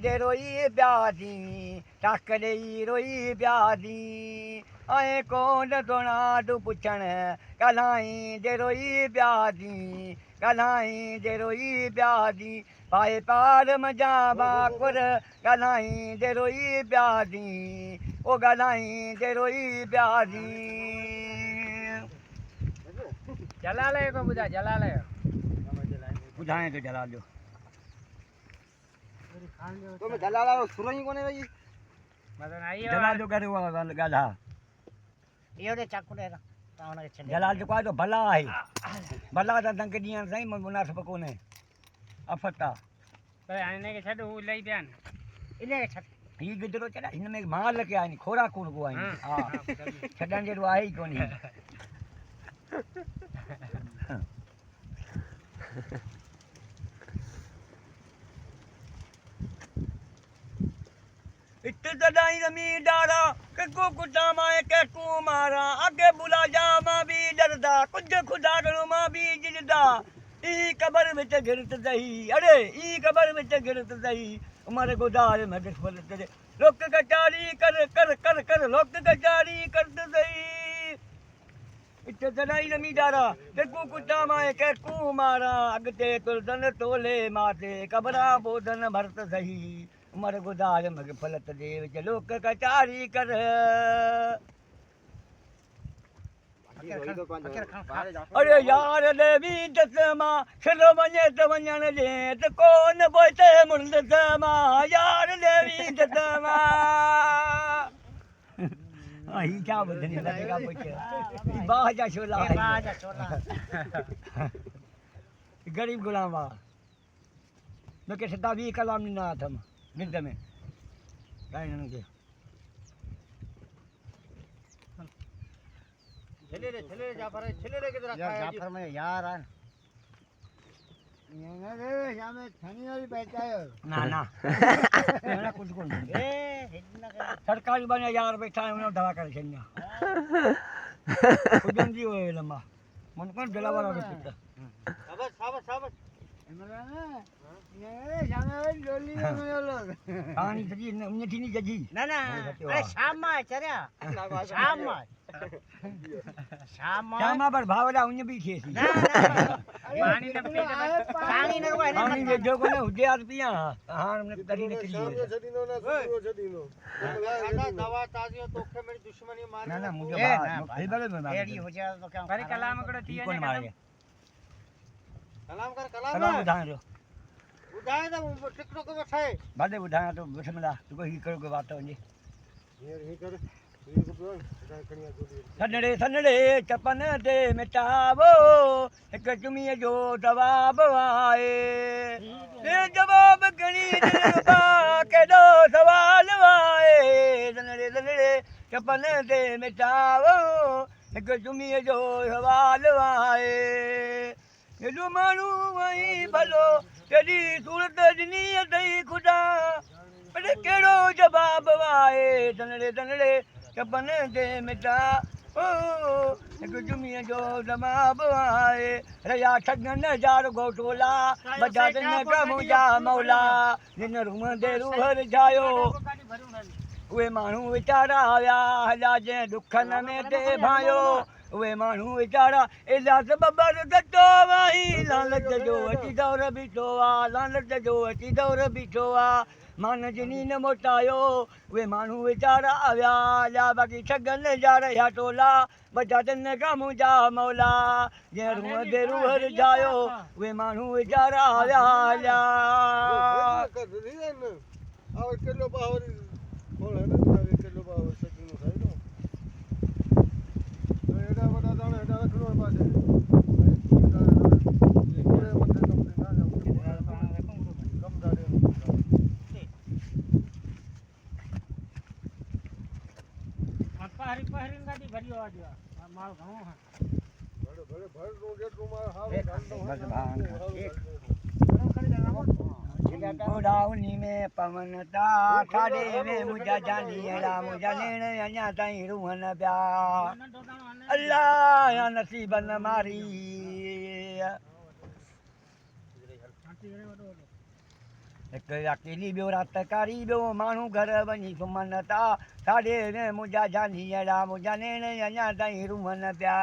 दे रोई प्यादी टक ॾेई रोई प्यादी ऐं कोन तोणा तूं पुछण ॻाल्हाई दे रोई प्यादी ॻाल्हाई दे रोई प्यादी पाए पार मजा बाकुर ॻाल्हाई दे रोई प्यादी ओ ॻाल्हाई दे रोई प्यादी जलालय को ॿुधाए जलालय ॿुधाए थो जलाल जो तो मैं दलाला सुरई कोने भाई मदन आई जलाल जो करे ॻाल्हा इहो ॾे चाकू ॾे न तव्हां हुनखे छॾे जलाल जो आहे भला आहे भला त तंग ॾींहं साईं मुनासिब कोन्हे अफ़त आहे पर हिन खे छॾ हू लही पिया आहिनि इनखे छॾ हीउ गिदरो चढ़ा हिन में माल के आहिनि खोराक कोन को आहिनि हा छॾण जहिड़ो आहे ई कोन्हे इट तदाई ज़मींदारा कको कुटा माए कको मारा आगे बुला जा मां भी डरदा कुछ खुदा करो मां भी जिरदा ई कबर विच गिरत दही अरे ई कबर विच गिरत दही उमर गुदार मदद फलत दे लोक कचारी कर कर कर कर लोक कचारी कर दही इट तदाई ज़मींदारा कको कुटा माए कको मारा अगते तुलदन तोले माते कबरा बोधन भरत दही उमर गुदार मग फलत दे विच लोक कचारी कर अरे यार देवी दसमा सिलो वञे त वञण ॾे त कोन पोइते मुंड दसमा यार देवी दसमा ही छा ॿुधणी लॻे का पुछ ही बाह जा छोला बाह जा छोला गरीब गुलाम हुआ मूंखे सिधा 20 कलाम ॾिना अथमि निंड में ॻाइण खे छले रे जाफर किधर रखा है जाफर में यार आन ये रे शाम में थनी वाली बैठा है ना ना ना कुछ कोन ए हिन खे सरकारी बने यार बैठा है उन्हें दवा कर छन्या खुदन जी होए लम्बा मन कोन दिलावर और पिता साबस इमरान ये शाम में डोली में लोग पानी सजी उन्हें थी नहीं जजी ना ना अरे शाम में चरिया शाम में शामा पर भावड़ा उन्हें भी थी ना पानी न पी पानी न को पानी जे जो कोने हुजे आर पिया हां हमने तरी निकली छदीनो ना छदीनो दादा दवा ताजियो तोखे मेरी दुश्मनी मार ना ना मुझे भाई बड़े में एड़ी हो जाए तो क्या करे कलाम करो थी कौन मारे कलाम कर कलाम बुधाए जो बुधाए तो टिकटो को बैठाए बादे बुधाए तो बिस्मिल्लाह तू को ही करो के बात वने ये कर सनड़े सनड़े चपन ते मिटावो एक चुमीअ जो जवाब आए ये जवाब गणी दिलबा केडो सवाल आए सनड़े सनड़े चपन ते मिटावो एक चुमीअ जो सवाल आए एॾो माण्हू आई भलो कॾहिं सूरत ॾिनी अथई ख़ुदा पर कहिड़ो जवाब आहे सनड़े सनड़े चपन ते मिटा ओ हिकु जुमीअ जो जवाब आहे रया ठगन जार घोटोला बजा दिन कमुजा मौला जिन रूम दे रूहर जायो उहे माण्हू वीचारा विया हला जंहिं दुखनि में ते भायो उहे माण्हू वीचारा इलाज बबर दटो वाही लालच जो अची दौर बीठो आहे लालच जो अची दौर बीठो आहे मान जिनी न मोटायो उहे माण्हू वीचारा विया हलिया बाक़ी ठगनि जा रहिया टोला बजा दिन कमुजा मौला जंहिं रूह ते रूहर जायो उहे माण्हू वीचारा विया हलिया किलो पावर खोल है ना किलो पावर सकिनो खाई दो तो एडा बड़ा दाना एडा रखनो है पासे पहरी गाड़ी भरियो आ गया माल घणो है बड़े भर रोगे तुम्हारा हाल उडाउनी में पवन ता खाड़े में मुझा जानी अड़ा मुझा लेण अञा ताईं रूहन पिया अल्लाह या नसीबन मारी हिकु अकेली ॿियो राति कारी ॿियो माण्हू घर वञी सुम्हनि था साॾे ने मुंहिंजा जानी अहिड़ा मुंहिंजा नेण अञा ताईं रूमनि पिया